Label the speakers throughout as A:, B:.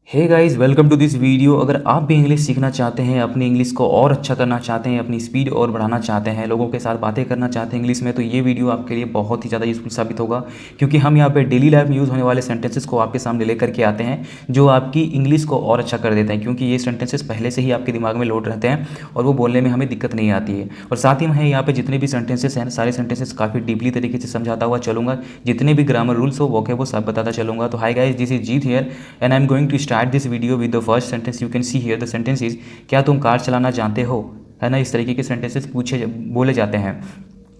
A: Hey guys, welcome to this video. अगर आप भी इंग्लिश सीखना चाहते हैं, अपनी इंग्लिश को और अच्छा करना चाहते हैं, अपनी स्पीड और बढ़ाना चाहते हैं, लोगों के साथ बातें करना चाहते हैं इंग्लिश में, तो ये वीडियो आपके लिए बहुत ही ज़्यादा यूज़फुल साबित होगा। क्योंकि हम यहाँ पे डेली लाइफ में यूज़ होने वाले सेंटेंसेस को आपके सामने लेकर के आते हैं जो आपकी इंग्लिश को और अच्छा कर देते हैं। क्योंकि ये सेंटेंसेस पहले से ही आपके दिमाग में लोड रहते हैं और वो बोलने में हमें दिक्कत नहीं आती है। और साथ ही मैं यहाँ पे जितने भी सेंटेंसेस हैं, सारे सेंटेंसेस काफ़ी डीपली तरीके से समझाता हुआ चलूँगा। जितने भी ग्रामर रूल्स हो, वोकेबो सब बताता चलूँगा। तो hi guys, this is Jeet here and I am going to start this video with the first sentence. You can see here the sentence is, क्या तुम कार चलाना जानते हो? है ना, इस तरीके के सेंटेंसेस बोले जाते हैं।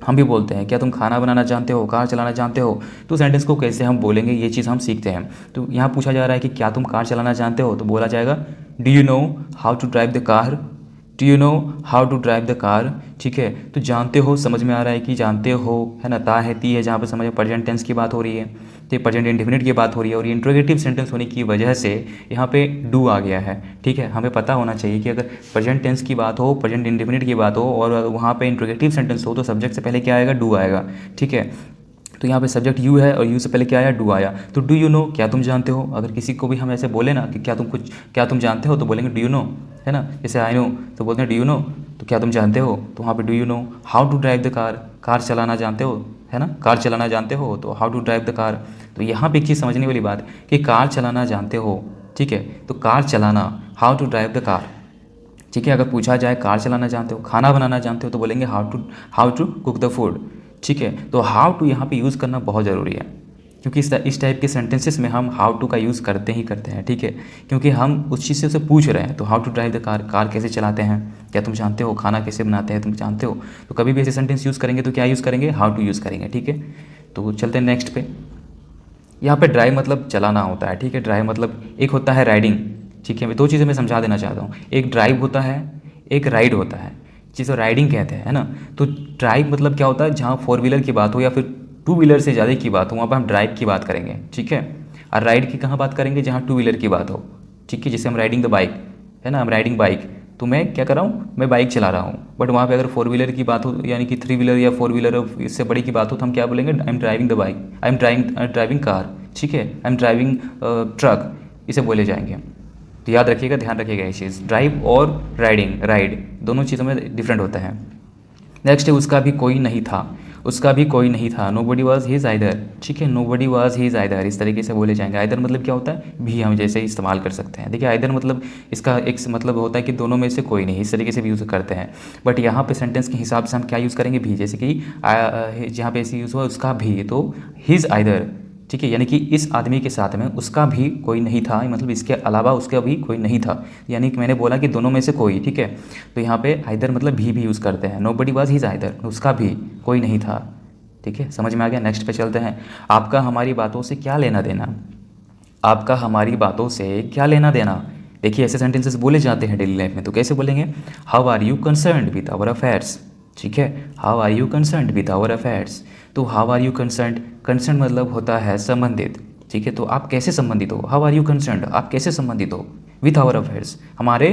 A: हम भी बोलते हैं क्या तुम खाना बनाना जानते हो, कार चलाना जानते हो। तो सेंटेंस को कैसे हम बोलेंगे ये चीज़ हम सीखते हैं। तो यहाँ पूछा जा रहा है कि क्या तुम कार चलाना जानते हो, तो बोला जाएगा do you know how to drive the car. Do you know how to drive the car. ठीक है, तो जानते हो समझ में आ रहा है कि जानते हो, है ना, ता है ती है, जहाँ पर समझ प्रेजेंट टेंस की बात हो रही है, तो प्रेजेंट इंडेफिनिट की बात हो रही है। और ये इंट्रोगेटिव सेंटेंस होने की वजह से यहाँ पे डू आ गया है। ठीक है, हमें पता होना चाहिए कि अगर प्रेजेंट टेंस की बात हो, प्रेजेंट इंडेफिनिट की बात हो और वहाँ पे इंट्रोगेटिव सेंटेंस हो, तो सब्जेक्ट से पहले क्या आएगा? डू आएगा। ठीक है, तो यहाँ पे सब्जेक्ट यू है और यू से पहले क्या आया? डू आया। तो डू यू नो, क्या तुम जानते हो। अगर किसी को भी हम ऐसे बोले ना कि क्या तुम जानते हो, तो बोलेंगे डू यू नो, है ना। जैसे आई नो तो बोलते हैं डू यू नो, तो क्या तुम जानते हो, तो वहाँ पे do you know. How to drive the car, car चलाना जानते हो, है ना, कार चलाना जानते हो, तो how to drive the car. तो यहाँ पे एक चीज़ समझने वाली बात कि कार चलाना जानते हो। ठीक है, तो कार चलाना, how to drive the car. ठीक है, अगर पूछा जाए कार चलाना जानते हो, खाना बनाना जानते हो, तो बोलेंगे how to cook the food. ठीक है, तो हाउ टू यहाँ पे यूज़ करना बहुत ज़रूरी है। क्योंकि इस टाइप के सेंटेंसेस में हम हाउ टू का यूज़ करते ही करते हैं। ठीक है, क्योंकि हम उस चीज़ से उसे पूछ रहे हैं। तो how to drive the car, car कैसे चलाते हैं, क्या तुम जानते हो, खाना कैसे बनाते हैं तुम जानते हो। तो कभी भी ऐसे सेंटेंस यूज़ करेंगे तो क्या यूज़ करेंगे? हाउ टू यूज़ करेंगे। ठीक है, तो चलते हैं नेक्स्ट पे। यहाँ पे ड्राइव मतलब चलाना होता है। ठीक है, ड्राइव मतलब एक होता है राइडिंग। ठीक है, मैं दो चीज़ें मैं समझा देना चाहता हूँ। एक ड्राइव होता है, एक राइड होता है, जिसे राइडिंग कहते हैं, है ना। तो ड्राइव मतलब क्या होता है? जहाँ फोर व्हीलर की बात हो या फिर टू व्हीलर से ज़्यादा की बात हो, वहाँ पर हम ड्राइव की बात करेंगे। ठीक है, और राइड की कहाँ बात करेंगे? जहाँ टू व्हीलर की बात हो। ठीक है, जैसे हम राइडिंग द बाइक, है ना, हम राइडिंग बाइक, तो मैं क्या कर रहा हूँ? मैं बाइक चला रहा हूँ। बट वहाँ पे अगर फोर व्हीलर की बात हो, यानी कि थ्री व्हीलर या फोर व्हीलर इससे बड़ी की बात हो, तो हम क्या बोलेंगे? I am driving the bike, I am driving car. ठीक है, आई एम ड्राइविंग ट्रक, इसे बोले जाएंगे। तो याद रखिएगा, ध्यान रखिएगा ये चीज़। ड्राइव और राइडिंग, राइड दोनों चीज़ों में डिफरेंट होता है। नेक्स्ट है उसका भी कोई नहीं था, उसका भी कोई नहीं था, nobody was his either. ठीक है, nobody was his either, इस तरीके से बोले जाएंगे। आइदर मतलब क्या होता है? भी हम जैसे इस्तेमाल कर सकते हैं। देखिए, आइदर मतलब इसका एक मतलब होता है कि दोनों में से कोई नहीं, इस तरीके से भी यूज़ करते हैं। बट यहाँ पे सेंटेंस के हिसाब से हम क्या यूज़ करेंगे? भी, जैसे कि जहाँ पे ऐसे यूज़ हुआ उसका भी, तो हिज आइदर। ठीक है, यानी कि इस आदमी के साथ में उसका भी कोई नहीं था, मतलब इसके अलावा उसका भी कोई नहीं था। यानी कि मैंने बोला कि दोनों में से कोई। ठीक है, तो यहाँ पे आइदर मतलब भी यूज़ करते हैं। Nobody was his either, उसका भी कोई नहीं था। ठीक है, समझ में आ गया। नेक्स्ट पे चलते हैं। आपका हमारी बातों से क्या लेना देना। आपका हमारी बातों से क्या लेना देना। देखिए, ऐसे सेंटेंसेस बोले जाते हैं डेली लाइफ में, तो कैसे बोलेंगे? How are you concerned with our affairs. ठीक है, how are you concerned with our affairs. तो how are you concerned, concern मतलब होता है संबंधित। ठीक है, तो आप कैसे संबंधित हो? हाउ आर यू कंसर्न्ड, आप कैसे संबंधित हो? विथ आवर अफेयर्स, हमारे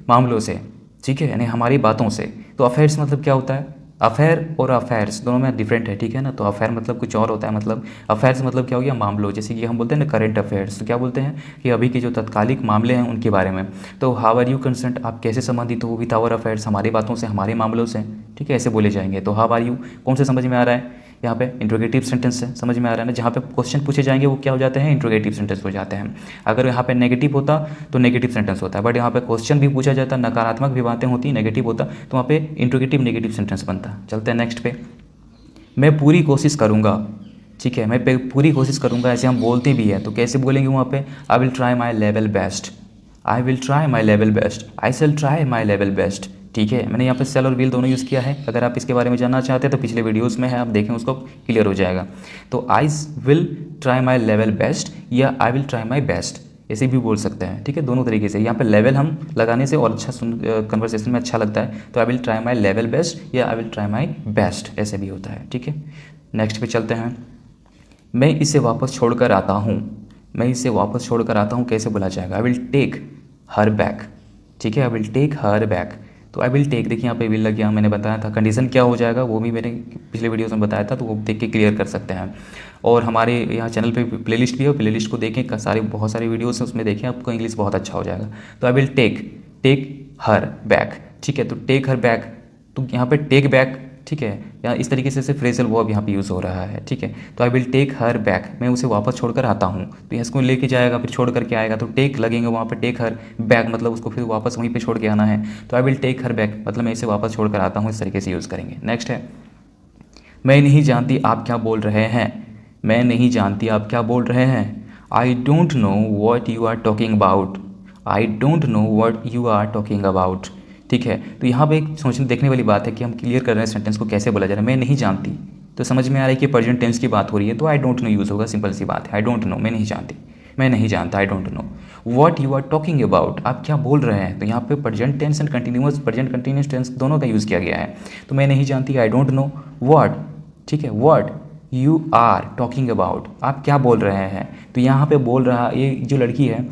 A: मामलों से। ठीक है, यानी हमारी बातों से। तो अफेयर्स मतलब क्या होता है? अफेयर और अफेयर्स दोनों में डिफरेंट है। ठीक है ना, तो अफेयर मतलब कुछ और होता है, मतलब अफेयर्स मतलब क्या हो गया? मामलों। जैसे कि हम बोलते हैं ना करंट अफेयर्स, तो क्या बोलते हैं कि अभी के जो तत्कालिक मामले हैं उनके बारे में। तो हाउ आर यू कंसर्न्ड, आप कैसे संबंधित हो? विथ आवर अफेयर्स, हमारी बातों से, हमारे मामलों से। ठीक है, ऐसे बोले जाएंगे। तो हाउ आर यू कौन से समझ में आ रहा है? यहाँ पे इंट्रोगेटिव सेंटेंस है, समझ में आ रहा है ना। जहाँ पे क्वेश्चन पूछे जाएंगे वो क्या हो जाते हैं? इंट्रोगेटिव सेंटेंस हो जाते हैं। अगर यहाँ पे नेगेटिव होता तो नेगेटिव सेंटेंस होता है, बट यहाँ पे क्वेश्चन भी पूछा जाता, नकारात्मक भी बातें होती, नेगेटिव होता, तो वहाँ पे इंट्रोगेटिव नेगेटिव सेंटेंस बनता। चलते हैं नेक्स्ट पे। मैं पूरी कोशिश करूँगा। ठीक है, मैं पूरी कोशिश करूँगा, ऐसे हम बोलते भी हैं, तो कैसे बोलेंगे वहाँ पे? आई will try my level best, I will try my level best, I shall try my level best. ठीक है, मैंने यहाँ पे सेल और विल दोनों यूज़ किया है। अगर आप इसके बारे में जानना चाहते हैं तो पिछले वीडियोस में है, आप देखें, उसको क्लियर हो जाएगा। तो I will try my level best या I will try my best, ऐसे भी बोल सकते हैं। ठीक है, दोनों तरीके से। यहाँ पे लेवल हम लगाने से और अच्छा कन्वर्सेशन में अच्छा लगता है। तो I will try my level best या I will try my best, ऐसे भी होता है। ठीक है, नेक्स्ट पे चलते हैं। मैं इसे वापस छोड़कर आता हूँ, मैं इसे वापस छोड़कर आता हूँ, कैसे बोला जाएगा? I will take her back. ठीक है, I will take her back. तो आई विल टेक, देखिए यहाँ पे विल लग गया, मैंने बताया था। कंडीशन क्या हो जाएगा वो भी मैंने पिछले वीडियोस में बताया था, तो वो देख के क्लियर कर सकते हैं। और हमारे यहाँ चैनल पे प्लेलिस्ट भी है, प्लेलिस्ट को देखें, सारे बहुत सारे वीडियोस हैं उसमें देखें, आपको इंग्लिश बहुत अच्छा हो जाएगा। तो I will take her back, ठीक है। तो टेक हर बैक, तो यहाँ पे टेक बैक, ठीक है, या इस तरीके से फ्रेजल वर्ब यहाँ पे यूज़ हो रहा है, ठीक है। तो I will take her back, मैं उसे वापस छोड़कर आता हूँ, तो इसको लेके जाएगा फिर छोड़ करके आएगा, तो टेक लगेंगे वहाँ पे, टेक हर बैक मतलब उसको फिर वापस वहीं पे छोड़ के आना है। तो I will take her back मतलब मैं इसे वापस छोड़ कर आता हूँ, इस तरीके से यूज़ करेंगे। नेक्स्ट है, मैं नहीं जानती आप क्या बोल रहे हैं। मैं नहीं जानती आप क्या बोल रहे हैं। I don't know what you are talking about. I don't know what you are talking about, ठीक है। तो यहाँ पे एक सोचने देखने वाली बात है कि हम क्लियर कर रहे हैं सेंटेंस को कैसे बोला जा रहा है। मैं नहीं जानती, तो समझ में आ रहा है कि प्रेजेंट टेंस की बात हो रही है, तो आई डोंट नो यूज़ होगा, सिंपल सी बात है। आई डोंट नो, मैं नहीं जानती, मैं नहीं जानता, I don't know. What you are talking about, आप क्या बोल रहे हैं। तो यहाँ पे present tense and present continuous tense दोनों का यूज़ किया गया है। तो मैं नहीं जानती, आई डोंट नो, व्हाट, ठीक है, what you are talking about, आप क्या बोल रहे हैं। तो यहाँ पे बोल रहा, ये जो लड़की है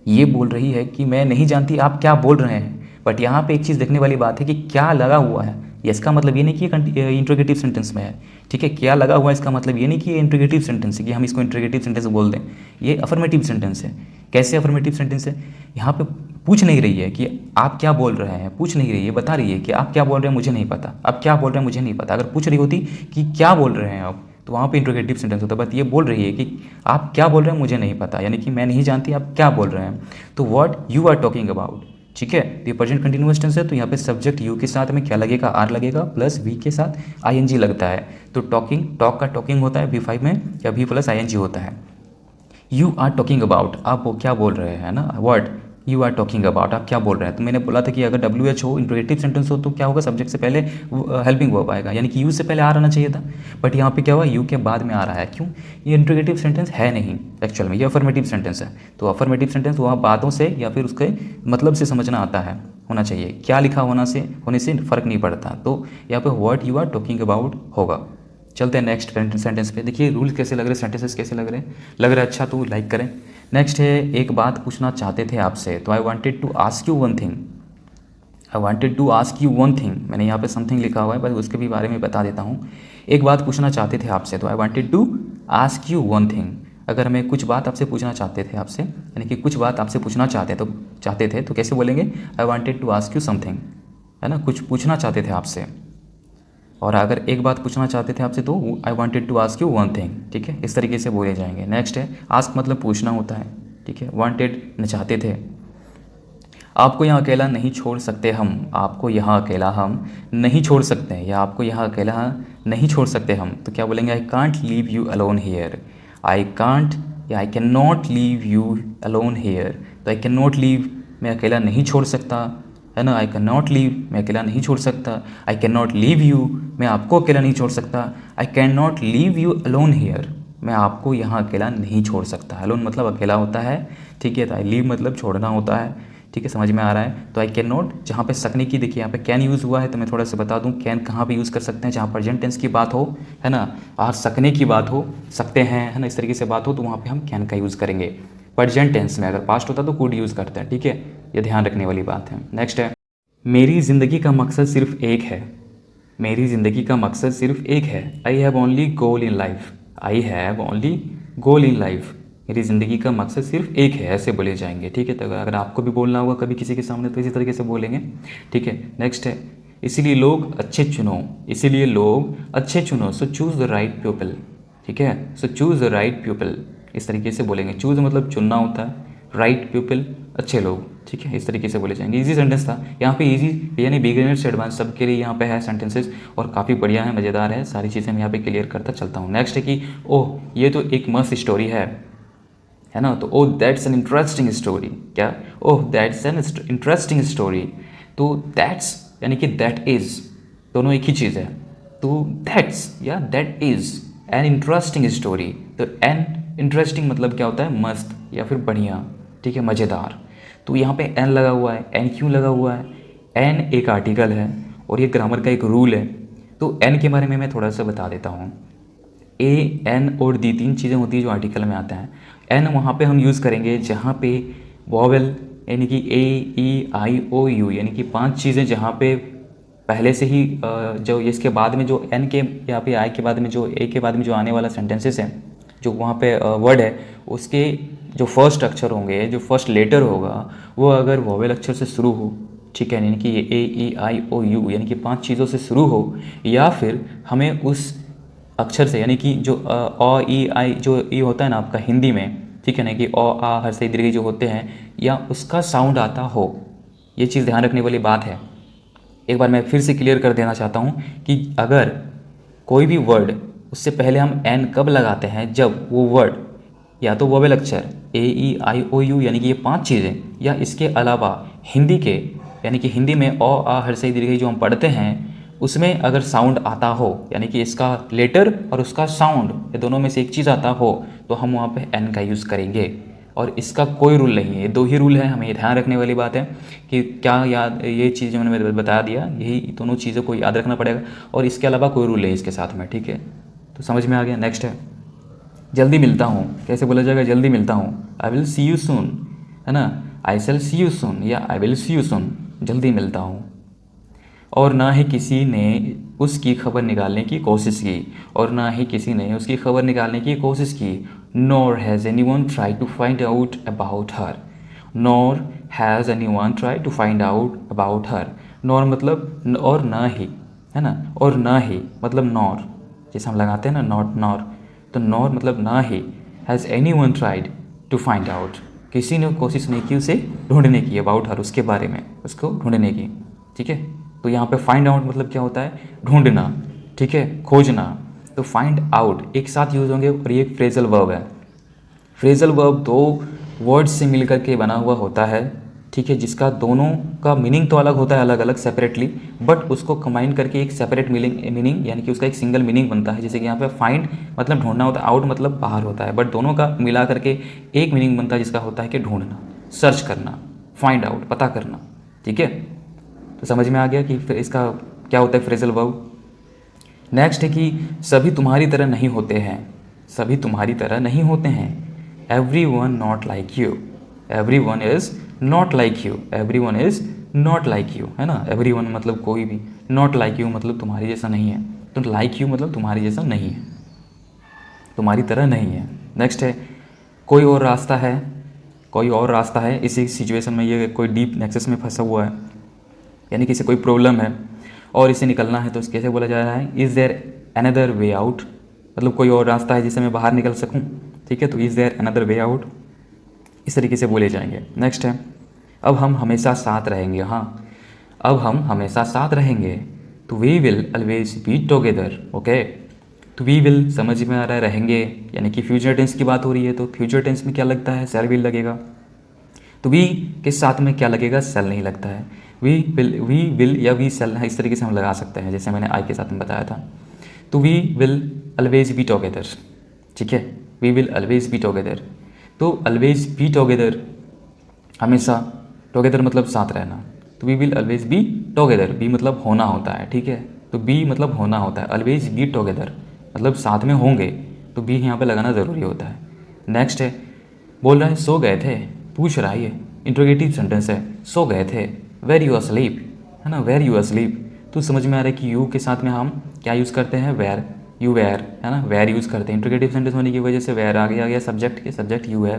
A: ये बोल रही है कि मैं नहीं जानती आप क्या बोल रहे हैं। बट यहाँ पे एक चीज़ देखने वाली बात है कि क्या लगा हुआ है। इसका मतलब ये नहीं कि ये इंट्रोगेटिव सेंटेंस में है, ठीक है। क्या लगा हुआ है इसका मतलब ये नहीं कि ये इंट्रोगेटिव सेंटेंस है कि हम इसको इंट्रोगेटिव सेंटेंस बोल दें। ये अफर्मेटिव सेंटेंस है। कैसे अफर्मेटिव सेंटेंस है, यहाँ पे पूछ नहीं रही है कि आप क्या बोल रहे हैं, पूछ नहीं रही है, बता रही है कि आप क्या बोल रहे हैं मुझे नहीं पता, आप क्या बोल रहे हैं मुझे नहीं पता। अगर पूछ रही होती कि क्या बोल रहे हैं आप, तो वहाँ पे इंट्रोगेटिव सेंटेंस होता है। बट ये बोल रही है कि आप क्या बोल रहे हैं मुझे नहीं पता, यानी कि मैं नहीं जानती आप क्या बोल रहे हैं। तो what you are talking about, ठीक है। तो ये प्रेजेंट कंटिन्यूअस टेंस है, तो यहाँ पे सब्जेक्ट यू के साथ में क्या लगेगा, आर लगेगा, प्लस वी के साथ आईएनजी लगता है। तो टॉकिंग, टॉक का टॉकिंग होता है V5 में, या वी प्लस आईएनजी होता है। यू आर टॉकिंग अबाउट, आप वो क्या बोल रहे हैं ना, what you are talking about, आप क्या बोल रहे हैं। तो मैंने बोला था कि अगर WH हो, इंट्रोगेटिव सेंटेंस हो, तो क्या होगा, सब्जेक्ट से पहले हेल्पिंग वर्ब आएगा, यानी कि यू से पहले आर आना चाहिए था। बट यहाँ पे क्या हुआ, यू के बाद में आ रहा है। क्यों, ये इंट्रोगेटिव सेंटेंस है नहीं एक्चुअल में, ये अफर्मेटिव सेंटेंस है। तो अफर्मेटिव सेंटेंस वहाँ बातों से या फिर उसके मतलब से समझना आता है, होना चाहिए। क्या लिखा होने से फ़र्क नहीं पड़ता। तो यहाँ पे what you are talking about होगा। चलते हैं नेक्स्ट सेंटेंस पे। देखिए रूल्स कैसे लग रहे, सेंटेंसेस कैसे लग रहे हैं अच्छा तो लाइक करें। नेक्स्ट है, एक बात पूछना चाहते थे आपसे। तो I wanted to ask you one thing. I wanted to ask you one thing, मैंने यहाँ पे समथिंग लिखा हुआ है, बस उसके भी बारे में बता देता हूँ। एक बात पूछना चाहते थे आपसे, तो I wanted to ask you one thing. अगर हमें कुछ बात आपसे पूछना चाहते थे आपसे, यानी कि कुछ बात आपसे पूछना चाहते थे तो कैसे बोलेंगे, I wanted to ask you something, है ना, कुछ पूछना चाहते थे आपसे। और अगर एक बात पूछना चाहते थे आपसे तो I wanted to ask you one thing, ठीक है, इस तरीके से बोले जाएंगे। नेक्स्ट है, आस्क मतलब पूछना होता है, ठीक है। वांटेड न चाहते थे। आपको यहाँ अकेला नहीं छोड़ सकते हम, आपको यहाँ अकेला हम नहीं छोड़ सकते, या आपको यहाँ अकेला नहीं छोड़ सकते हम। तो क्या बोलेंगे, I can't leave you alone here. I can't या I can not leave you alone here. तो आई कैन नॉट लीव, मैं अकेला नहीं छोड़ सकता, है ना। आई कैन नॉट लीव, मैं अकेला नहीं छोड़ सकता। I can not leave you, मैं आपको अकेला नहीं छोड़ सकता। I can not leave you alone here, मैं आपको यहाँ अकेला नहीं छोड़ सकता। अलोन मतलब अकेला होता है, ठीक है। तो आई लीव मतलब छोड़ना होता है, ठीक है, समझ में आ रहा है। तो आई कैन नॉट, जहाँ पे सकने की, देखिए यहाँ पे कैन यूज़ हुआ है, तो मैं थोड़ा सा बता दूँ कैन कहाँ पे यूज़ कर सकते हैं, जहाँ प्रेजेंट टेंस की बात हो, है ना, और सकने की बात हो, सकते हैं, है ना, इस तरीके से बात हो, तो वहाँ पे हम कैन का यूज़ करेंगे। प्रेजेंट टेंस में अगर पास्ट होता तो कुड यूज़ करते हैं, ठीक है, ये ध्यान रखने वाली बात है। नेक्स्ट है, मेरी ज़िंदगी का मकसद सिर्फ एक है। मेरी ज़िंदगी का मकसद सिर्फ एक है। I have only goal in life. I have only goal in life, मेरी ज़िंदगी का मकसद सिर्फ एक है, ऐसे बोले जाएंगे, ठीक है। तो अगर आपको भी बोलना होगा कभी किसी के सामने तो इसी तरीके से बोलेंगे, ठीक है। नेक्स्ट है, इसीलिए लोग अच्छे चुनो। इसीलिए लोग अच्छे चुनो, सो चूज़ द राइट पीपल, ठीक है, सो चूज़ द राइट पीपल, इस तरीके से बोलेंगे। चूज़ मतलब चुनना होता है, राइट पीपल अच्छे लोग, ठीक है, इस तरीके से बोले जाएंगे। इजी सेंटेंस था यहाँ पे, इजी यानी बिगिनर से एडवांस सबके लिए यहाँ पे है सेंटेंसेस, और काफ़ी बढ़िया है, मज़ेदार है, सारी चीज़ें मैं यहाँ पे क्लियर करता चलता हूँ। नेक्स्ट है कि ओह ये तो एक मस्त स्टोरी है ना। तो oh that's an interesting story, क्या, oh that's an interesting story. तो दैट्स यानी कि दैट इज़, दोनों एक ही चीज़ है। तो दैट्स या that is an interesting story. तो एन इंटरेस्टिंग मतलब क्या होता है, मस्त या फिर बढ़िया, ठीक है, मज़ेदार। तो यहाँ पे एन लगा हुआ है। एन क्यों लगा हुआ है, एन एक आर्टिकल है और ये ग्रामर का एक रूल है। तो एन के बारे में मैं थोड़ा सा बता देता हूँ। ए, एन और दी, तीन चीज़ें होती हैं जो आर्टिकल में आता है। एन वहाँ पे हम यूज़ करेंगे जहाँ पे वॉवेल यानी कि ए ई आई ओ यू, यानी कि 5 चीज़ें जहाँ पे पहले से ही जो इसके बाद में जो एन के या फिर आई के बाद में जो ए के बाद में जो आने वाला सेंटेंसेस है, जो वहाँ पे वर्ड है, उसके जो फर्स्ट अक्षर होंगे, जो फर्स्ट लेटर होगा, वो अगर वोवेल अक्षर से शुरू हो, ठीक है, यानी कि ये ए ई आई ओ यू यानी कि 5 चीज़ों से शुरू हो, या फिर हमें उस अक्षर से यानी कि जो अ ई आई जो ई होता है ना आपका हिंदी में, ठीक है ना, कि अ आ हर्ष दीर्घ जो होते हैं, या उसका साउंड आता हो। ये चीज़ ध्यान रखने वाली बात है। एक बार मैं फिर से क्लियर कर देना चाहता हूँ कि अगर कोई भी वर्ड, उससे पहले हम एन कब लगाते हैं, जब वो वर्ड या तो वोवेल अक्षर ए ई आई ओ यू यानी कि ये 5 चीज़ें, या इसके अलावा हिंदी के यानी कि हिंदी में अ आ हर्ष दीर्घ जो हम पढ़ते हैं उसमें अगर साउंड आता हो, यानी कि इसका लेटर और उसका साउंड ये दोनों में से एक चीज़ आता हो, तो हम वहाँ पे एन का यूज़ करेंगे। और इसका कोई रूल नहीं है, ये 2 ही रूल है। हमें ये ध्यान रखने वाली बात है कि क्या याद, ये चीज़ जो मैंने बता दिया, यही दोनों चीज़ों को याद रखना पड़ेगा, और इसके अलावा कोई रूल नहीं इसके साथ में, ठीक है। तो समझ में आ गया। नेक्स्ट है जल्दी मिलता हूँ। कैसे बोला जाएगा? जल्दी मिलता हूँ, I will see you soon, है ना, आई शैल सी यू सून या I will see you soon, जल्दी मिलता हूँ। और ना ही किसी ने उसकी खबर निकालने की कोशिश की, और ना ही किसी ने उसकी खबर निकालने की कोशिश की। Nor has anyone try to find out about her, nor has anyone try to find out about her. Nor मतलब और ना ही, है ना, और ना ही मतलब नॉर, जैसे हम लगाते हैं ना नॉट नॉर, तो नॉर मतलब ना ही। Has anyone tried to find out, किसी ने कोशिश नहीं की उसे ढूंढने की, अबाउट हर उसके बारे में, उसको ढूंढने की, ठीक है। तो यहाँ पे फाइंड आउट मतलब क्या होता है? ढूंढना, ठीक है, खोजना। तो फाइंड आउट एक साथ यूज होंगे, और ये एक फ्रेजल वर्ब है। फ्रेजल वर्ब 2 वर्ड्स से मिलकर के बना हुआ होता है, ठीक है, जिसका दोनों का मीनिंग तो अलग होता है, अलग अलग सेपरेटली, बट उसको कंबाइन करके एक सेपरेट मीनिंग यानी कि उसका एक सिंगल मीनिंग बनता है। जैसे कि यहाँ पे फाइंड मतलब ढूंढना होता है, आउट मतलब बाहर होता है, बट दोनों का मिला करके एक मीनिंग बनता है जिसका होता है कि ढूंढना, सर्च करना, फाइंड आउट, पता करना, ठीक है। तो समझ में आ गया कि इसका क्या होता है फ्रेजल वर्ब। नेक्स्ट है कि सभी तुम्हारी तरह नहीं होते हैं, सभी तुम्हारी तरह नहीं होते हैं। Every one not like you, every one is not like you, every one is not like you, है ना। एवरी वन मतलब कोई भी, नॉट लाइक यू मतलब तुम्हारी जैसा नहीं है, तो लाइक यू मतलब तुम्हारी जैसा नहीं है, तुम्हारी तरह नहीं है। नेक्स्ट है कोई और रास्ता है, कोई और रास्ता है। इसी सिचुएशन में ये कोई डीप नेक्सस में फंसा हुआ है, यानी किसी कोई प्रॉब्लम है और इसे निकलना है, तो कैसे बोला जा रहा है? Is there another way out, मतलब कोई और रास्ता है जिससे मैं बाहर निकल सकूं, ठीक है। तो is there another way out, इस तरीके से बोले जाएंगे। नेक्स्ट है अब हम हमेशा साथ रहेंगे, हाँ, अब हम हमेशा साथ रहेंगे। तो we will always be together, okay. तो वी विल समझ में आ रहा है, रहेंगे यानी कि फ्यूचर टेंस की बात हो रही है, तो फ्यूचर टेंस में क्या लगता है? शैल विल लगेगा। तो वी के साथ में क्या लगेगा? शैल नहीं लगता है। वी विल या वी शैल इस तरीके से हम लगा सकते हैं, जैसे मैंने आई के साथ में बताया था। तो we will always be together, ठीक है, we will always be together. तो ऑलवेज बी टुगेदर, हमेशा, टुगेदर मतलब साथ रहना, तो we will always be together. Be मतलब होना होता है, ठीक है, तो बी मतलब होना होता है, ऑलवेज बी टुगेदर मतलब साथ में होंगे, तो बी यहाँ पे लगाना ज़रूरी होता है। नेक्स्ट है बोल रहा है सो गए थे, पूछ रहा है, ये इंट्रोगेटिव सेंटेंस है, सो गए थे, वेर यू अस्लीप, है ना, वेर यू अस्लीप। तो समझ में आ रहा है कि यू के साथ में हम क्या यूज़ करते हैं? वेर, यू वेर, है ना, वेर यूज़ करते हैं। इंट्रोगेटिव सेंटेंस होने की वजह से वेर आ गया सब्जेक्ट के, सब्जेक्ट यू है।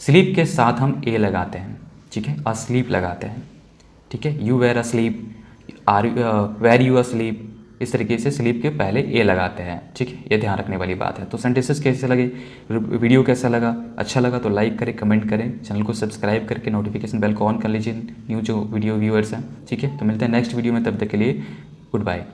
A: स्लीप के साथ हम ए लगाते हैं, ठीक है, अस्लीप लगाते हैं, ठीक है, you were asleep, are were you asleep, इस तरीके से स्लीप के पहले ए लगाते हैं, ठीक है, ये ध्यान रखने वाली बात है। तो सेंटेंसेस कैसे लगे, वीडियो कैसा लगा, अच्छा लगा तो लाइक करें, कमेंट करें, चैनल को सब्सक्राइब करके नोटिफिकेशन बेल को ऑन कर लीजिए, न्यू जो वीडियो व्यूअर्स हैं, ठीक है। तो मिलते हैं नेक्स्ट वीडियो में, तब तक के लिए गुड बाय।